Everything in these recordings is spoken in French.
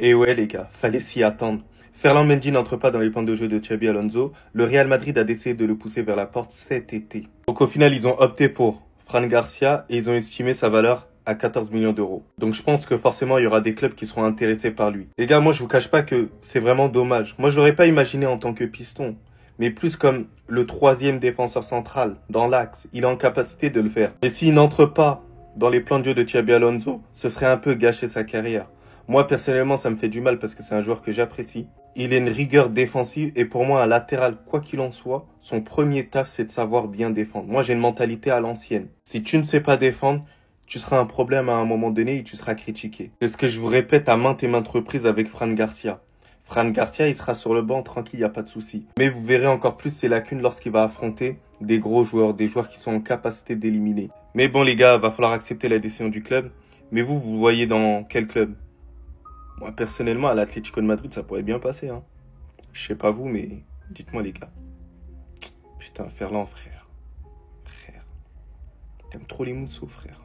Et ouais les gars, fallait s'y attendre. Ferland Mendy n'entre pas dans les plans de jeu de Xabi Alonso. Le Real Madrid a décidé de le pousser vers la porte cet été. Donc au final, ils ont opté pour Fran Garcia et ils ont estimé sa valeur à 14 millions d'euros. Donc je pense que forcément, il y aura des clubs qui seront intéressés par lui. Les gars, moi je vous cache pas que c'est vraiment dommage. Moi je l'aurais pas imaginé en tant que piston, mais plus comme le troisième défenseur central dans l'axe. Il est en capacité de le faire. Et s'il n'entre pas dans les plans de jeu de Xabi Alonso, ce serait un peu gâcher sa carrière. Moi, personnellement, ça me fait du mal parce que c'est un joueur que j'apprécie. Il a une rigueur défensive et pour moi, un latéral, quoi qu'il en soit, son premier taf, c'est de savoir bien défendre. Moi, j'ai une mentalité à l'ancienne. Si tu ne sais pas défendre, tu seras un problème à un moment donné et tu seras critiqué. C'est ce que je vous répète à maintes et maintes reprises avec Fran Garcia. Fran Garcia, il sera sur le banc tranquille, il n'y a pas de souci. Mais vous verrez encore plus ses lacunes lorsqu'il va affronter des gros joueurs, des joueurs qui sont en capacité d'éliminer. Mais bon, les gars, va falloir accepter la décision du club. Mais vous voyez dans quel club? Moi, personnellement, à l'Atlético de Madrid, ça pourrait bien passer, hein. Je sais pas vous, mais dites-moi, les gars. Putain, Ferland, frère. Frère. T'aimes trop les Moussous, frère.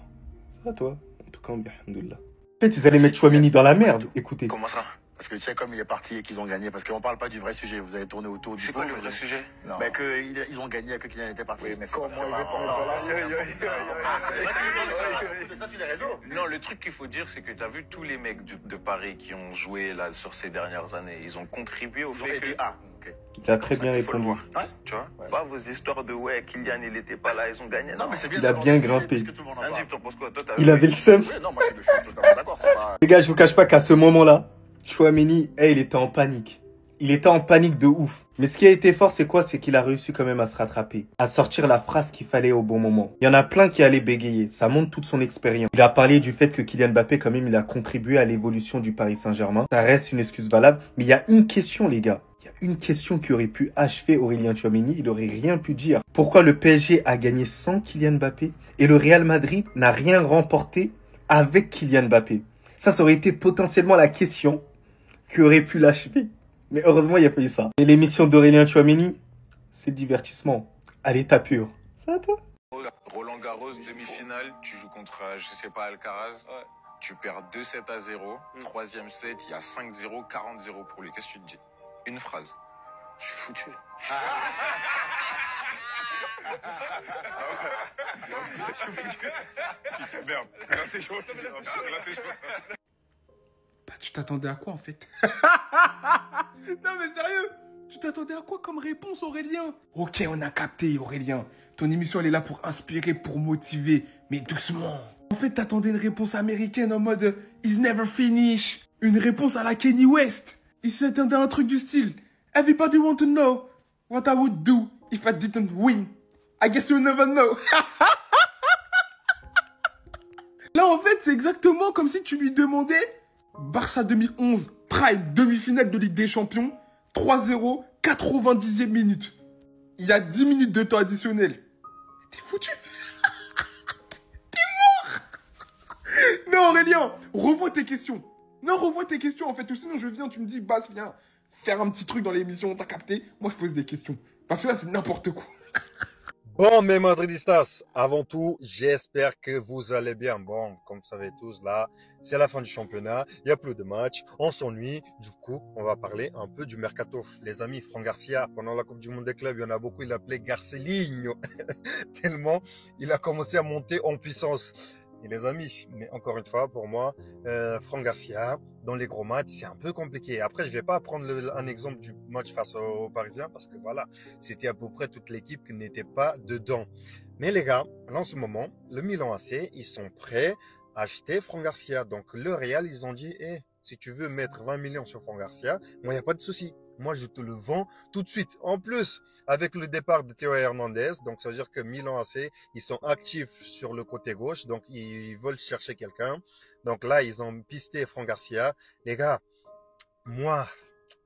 Ça, toi? En tout cas, bien, alhamdoulilah. En fait, ils allaient mettre Chouamini dans la merde, écoutez. Comment ça? Parce que tu sais, comme il est parti et qu'ils ont gagné, parce qu'on parle pas du vrai sujet, vous avez tourné autour du pot. C'est quoi le vrai sujet? Non. Mais qu'ils ont gagné, que Kylian était parti. Oui, mais comment ils étaient ça sur les réseaux. Non, le truc qu'il faut dire, c'est que tu as vu tous les mecs de Paris qui ont joué là sur ces dernières années. Ils ont contribué au fait que... Ah, ok. Il a très bien répondu. Ouais. Tu vois? Ouais. Pas vos histoires de ouais, Kylian il était pas là, ils ont gagné. Non, mais c'est bien. Il a bien grimpé. Andy, t'en penses quoi? Toi, t'as Il avait le seum. Oui, non, moi, je suis totalement d'accord. C'est pas... Les gars, je vous cache pas qu'à ce moment-là, Chouameni, il était en panique. Il était en panique de ouf. Mais ce qui a été fort, c'est quoi? C'est qu'il a réussi quand même à se rattraper. À sortir la phrase qu'il fallait au bon moment. Il y en a plein qui allaient bégayer. Ça montre toute son expérience. Il a parlé du fait que Kylian Mbappé, quand même, il a contribué à l'évolution du Paris Saint-Germain. Ça reste une excuse valable. Mais il y a une question, les gars. Il y a une question qui aurait pu achever Aurélien Tchouaméni. Il aurait rien pu dire. Pourquoi le PSG a gagné sans Kylian Mbappé et le Real Madrid n'a rien remporté avec Kylian Mbappé? Ça aurait été potentiellement la question qui aurait pu l'achever. Mais heureusement, il n'y a pas eu ça. Et l'émission d'Aurélien Tchouaméni, c'est le divertissement à l'état pur. Ça, toi? Roland Garros, demi-finale, tu joues contre, je sais pas, Alcaraz. Ouais. Tu perds 2-7-0. Troisième set, il y a 5-0, 40-0 pour lui. Qu'est-ce que tu te dis? Une phrase. Je suis foutu. Je suis foutu. Merde, là c'est chaud. Là c'est chaud. Bah, tu t'attendais à quoi en fait? Non mais sérieux, tu t'attendais à quoi comme réponse, Aurélien? Ok, on a capté, Aurélien. Ton émission elle est là pour inspirer, pour motiver, mais doucement. En fait, t'attendais une réponse américaine en mode It's never finish. Une réponse à la Kanye West. Il s'attendait à un truc du style Everybody want to know what I would do if I didn't win. I guess you'll never know. Là en fait, c'est exactement comme si tu lui demandais Barça 2011, Prime, demi-finale de Ligue des Champions, 3-0, 90e minute. Il y a 10 minutes de temps additionnel. T'es foutu. T'es mort. Non Aurélien, revois tes questions. Non, revois tes questions en fait, ou sinon je viens, tu me dis, Bas, viens faire un petit truc dans l'émission, t'as capté? Moi je pose des questions. Parce que là c'est n'importe quoi. Bon, mes madridistas, avant tout, j'espère que vous allez bien. Bon, comme vous savez tous, là, c'est la fin du championnat, il n'y a plus de matchs, on s'ennuie. Du coup, on va parler un peu du mercato. Les amis, Fran Garcia, pendant la Coupe du Monde des clubs, il y en a beaucoup, il l'appelait Garcelinho. Tellement, il a commencé à monter en puissance. Et les amis, mais encore une fois, pour moi, Fran Garcia, dans les gros matchs, c'est un peu compliqué. Après, je vais pas prendre un exemple du match face aux Parisiens parce que voilà, c'était à peu près toute l'équipe qui n'était pas dedans. Mais les gars, là, en ce moment, le Milan AC, ils sont prêts à acheter Fran Garcia. Donc, le Real, ils ont dit, si tu veux mettre 20 millions sur Fran Garcia, moi, il n'y a pas de souci. Moi, je te le vends tout de suite. En plus, avec le départ de Théo Hernandez, donc ça veut dire que Milan AC, ils sont actifs sur le côté gauche, donc ils veulent chercher quelqu'un. Donc là, ils ont pisté Fran Garcia. Les gars, moi,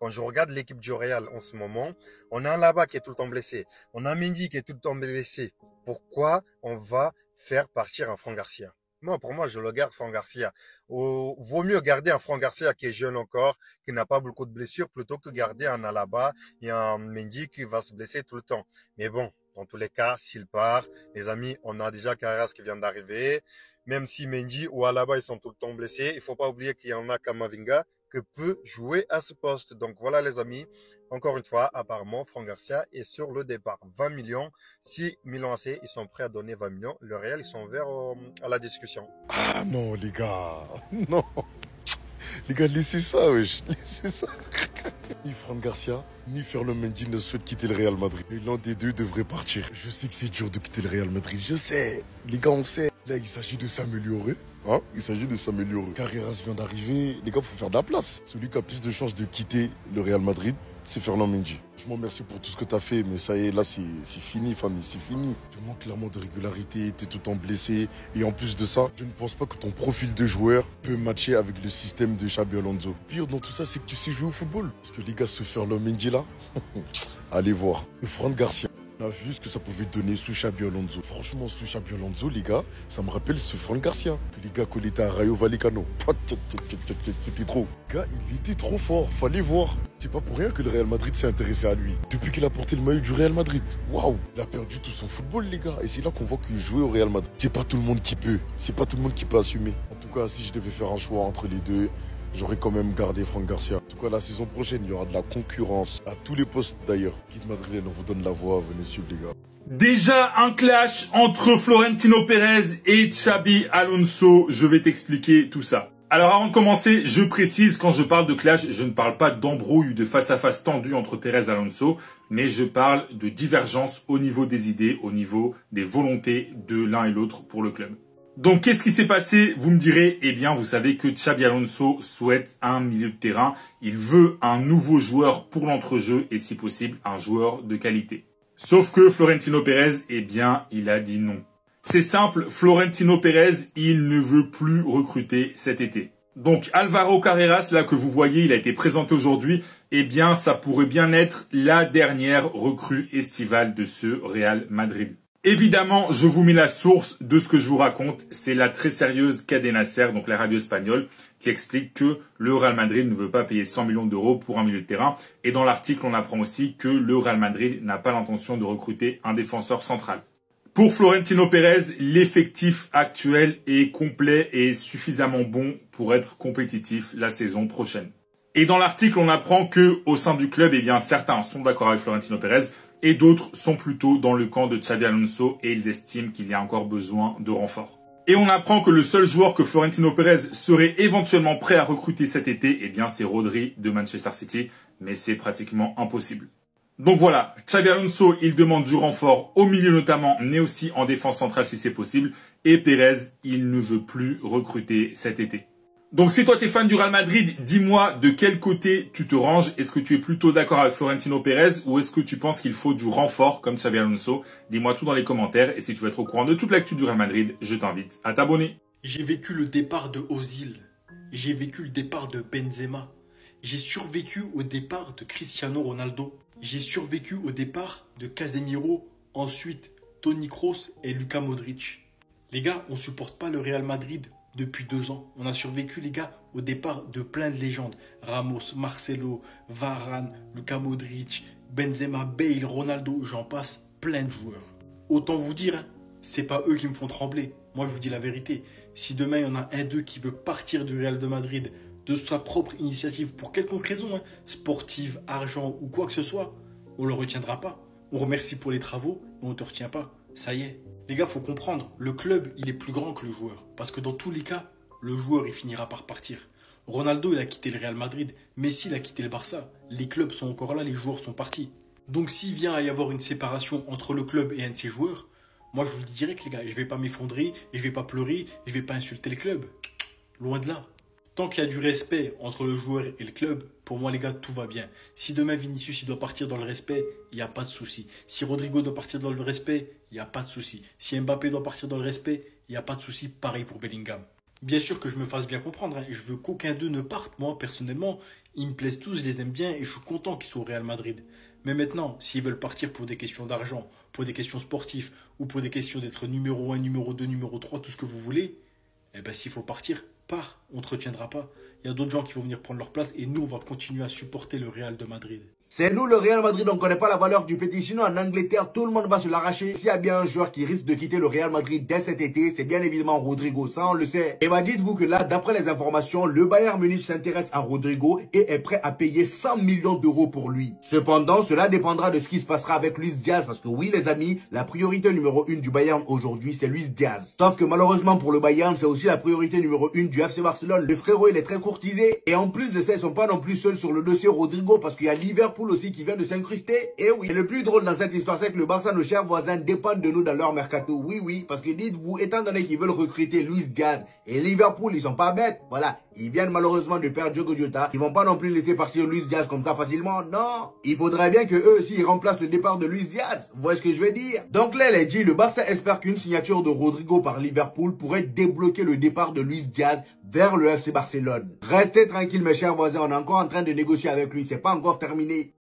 quand je regarde l'équipe du Real en ce moment, on a un là-bas qui est tout le temps blessé. On a Mendy qui est tout le temps blessé. Pourquoi on va faire partir un Fran Garcia? Moi, pour moi, je le garde, Fran Garcia. Vaut mieux garder un Fran Garcia qui est jeune encore, qui n'a pas beaucoup de blessures, plutôt que garder un Alaba et un Mendy qui va se blesser tout le temps. Mais bon, dans tous les cas, s'il part, les amis, on a déjà Carras qui vient d'arriver. Même si Mendy ou Alaba, ils sont tout le temps blessés, il faut pas oublier qu'il y en a Kamavinga que peut jouer à ce poste. Donc voilà les amis, encore une fois, apparemment, Fran Garcia est sur le départ. 20 millions. Si Milan AC, ils sont prêts à donner 20 millions, le Real, ils sont ouverts à la discussion. Ah non, les gars. Non. Les gars, laissez ça, wesh. Laissez ça. Ni Fran Garcia, ni Ferland Mendy ne souhaitent quitter le Real Madrid. Et l'un des deux devrait partir. Je sais que c'est dur de quitter le Real Madrid. Je sais. Les gars, on sait. Là, il s'agit de s'améliorer. Hein? Il s'agit de s'améliorer. Carreras vient d'arriver. Les gars, il faut faire de la place. Celui qui a plus de chances de quitter le Real Madrid, c'est Ferland Mendy. Je m'en remercie pour tout ce que tu as fait, mais ça y est, là, c'est fini, famille, c'est fini. Tu manques clairement de régularité, tu es tout le temps blessé. Et en plus de ça, je ne pense pas que ton profil de joueur peut matcher avec le système de Xabi Alonso. Pire dans tout ça, c'est que tu sais jouer au football. Parce que les gars, ce Ferland Mendy là, allez voir. Et Fran Garcia. On a vu ce que ça pouvait donner sous Xabi Alonso. Franchement, sous Xabi Alonso, les gars, ça me rappelle ce Fran Garcia. Que les gars collaient à Rayo Vallecano. C'était trop. Le gars, il était trop fort. Fallait voir. C'est pas pour rien que le Real Madrid s'est intéressé à lui. Depuis qu'il a porté le maillot du Real Madrid. Waouh. Il a perdu tout son football, les gars. Et c'est là qu'on voit qu'il jouait au Real Madrid. C'est pas tout le monde qui peut. C'est pas tout le monde qui peut assumer. En tout cas, si je devais faire un choix entre les deux, j'aurais quand même gardé Fran Garcia. En tout cas, la saison prochaine, il y aura de la concurrence à tous les postes d'ailleurs. Guide madrilène, on vous donne la voix. Venez suivre, les gars. Déjà un clash entre Florentino Pérez et Xabi Alonso. Je vais t'expliquer tout ça. Alors avant de commencer, je précise, quand je parle de clash, je ne parle pas d'embrouille ou de face-à-face tendu entre Pérez et Alonso, mais je parle de divergence au niveau des idées, au niveau des volontés de l'un et l'autre pour le club. Donc, qu'est-ce qui s'est passé? Vous me direz, eh bien, vous savez que Xabi Alonso souhaite un milieu de terrain. Il veut un nouveau joueur pour l'entrejeu et, si possible, un joueur de qualité. Sauf que Florentino Pérez, eh bien, il a dit non. C'est simple, Florentino Pérez, il ne veut plus recruter cet été. Donc, Alvaro Carreras, là, que vous voyez, il a été présenté aujourd'hui, eh bien, ça pourrait bien être la dernière recrue estivale de ce Real Madrid. Évidemment, je vous mets la source de ce que je vous raconte. C'est la très sérieuse Cadena Ser, donc la radio espagnole, qui explique que le Real Madrid ne veut pas payer 100 millions d'euros pour un milieu de terrain. Et dans l'article, on apprend aussi que le Real Madrid n'a pas l'intention de recruter un défenseur central. Pour Florentino Pérez, l'effectif actuel est complet et suffisamment bon pour être compétitif la saison prochaine. Et dans l'article, on apprend que au sein du club, eh bien, certains sont d'accord avec Florentino Pérez, et d'autres sont plutôt dans le camp de Xabi Alonso et ils estiment qu'il y a encore besoin de renforts. Et on apprend que le seul joueur que Florentino Pérez serait éventuellement prêt à recruter cet été, eh bien c'est Rodri de Manchester City, mais c'est pratiquement impossible. Donc voilà, Xabi Alonso, il demande du renfort au milieu notamment, mais aussi en défense centrale si c'est possible, et Pérez, il ne veut plus recruter cet été. Donc si toi t'es fan du Real Madrid, dis-moi de quel côté tu te ranges. Est-ce que tu es plutôt d'accord avec Florentino Pérez ou est-ce que tu penses qu'il faut du renfort comme Xabi Alonso? Dis-moi tout dans les commentaires et si tu veux être au courant de toute l'actu du Real Madrid, je t'invite à t'abonner. J'ai vécu le départ de Ozil, j'ai vécu le départ de Benzema, j'ai survécu au départ de Cristiano Ronaldo, j'ai survécu au départ de Casemiro, ensuite Toni Kroos et Luka Modric. Les gars, on supporte pas le Real Madrid depuis 2 ans. On a survécu, les gars, au départ de plein de légendes. Ramos, Marcelo, Varane, Luka Modric, Benzema, Bale, Ronaldo, j'en passe, plein de joueurs. Autant vous dire, hein, c'est pas eux qui me font trembler. Moi, je vous dis la vérité. Si demain, il y en a un d'eux qui veut partir du Real de Madrid de sa propre initiative, pour quelconque raison, hein, sportive, argent ou quoi que ce soit, on le retiendra pas. On remercie pour les travaux et on te retient pas. Ça y est. Les gars, faut comprendre, le club, il est plus grand que le joueur. Parce que dans tous les cas, le joueur, il finira par partir. Ronaldo, il a quitté le Real Madrid. Messi, il a quitté le Barça. Les clubs sont encore là, les joueurs sont partis. Donc s'il vient à y avoir une séparation entre le club et un de ses joueurs, moi, je vous le dis direct, les gars, je vais pas m'effondrer, je vais pas pleurer, je vais pas insulter le club. Loin de là. Tant qu'il y a du respect entre le joueur et le club, pour moi, les gars, tout va bien. Si demain Vinicius il doit partir dans le respect, il n'y a pas de souci. Si Rodrigo doit partir dans le respect, il n'y a pas de souci. Si Mbappé doit partir dans le respect, il n'y a pas de souci. Pareil pour Bellingham. Bien sûr que je me fasse bien comprendre. Hein. Je veux qu'aucun d'eux ne parte. Moi, personnellement, ils me plaisent tous, je les aime bien et je suis content qu'ils soient au Real Madrid. Mais maintenant, s'ils veulent partir pour des questions d'argent, pour des questions sportives ou pour des questions d'être numéro 1, numéro 2, numéro 3, tout ce que vous voulez, eh ben s'il faut partir, pars, on ne te retiendra pas. Il y a d'autres gens qui vont venir prendre leur place et nous, on va continuer à supporter le Real de Madrid. C'est nous le Real Madrid, on ne connaît pas la valeur du petit. Sinon en Angleterre, tout le monde va se l'arracher. S'il y a bien un joueur qui risque de quitter le Real Madrid dès cet été, c'est bien évidemment Rodrigo, ça on le sait. Et bah dites-vous que là, d'après les informations, le Bayern Munich s'intéresse à Rodrigo et est prêt à payer 100 millions d'euros pour lui. Cependant, cela dépendra de ce qui se passera avec Luis Diaz, parce que oui les amis, la priorité numéro 1 du Bayern aujourd'hui, c'est Luis Diaz. Sauf que malheureusement pour le Bayern, c'est aussi la priorité numéro 1 du FC Barcelone. Le frérot, il est très courtisé. Et en plus de ça, ils sont pas non plus seuls sur le dossier Rodrigo, parce qu'il y a Liverpool aussi qui vient de s'incruster. Et oui, et le plus drôle dans cette histoire, c'est que le Barça, nos chers voisins, dépendent de nous dans leur mercato. Oui, parce que dites-vous, étant donné qu'ils veulent recruter Luis Diaz et Liverpool, ils sont pas bêtes. Voilà, ils viennent malheureusement de perdre Diogo Jota. Ils vont pas non plus laisser partir Luis Diaz comme ça facilement. Non, il faudrait bien que eux aussi ils remplacent le départ de Luis Diaz. Vous voyez ce que je veux dire? Donc là, les dit, le Barça espère qu'une signature de Rodrigo par Liverpool pourrait débloquer le départ de Luis Diaz vers le FC Barcelone. Restez tranquille mes chers voisins, on est encore en train de négocier avec lui, c'est pas encore terminé.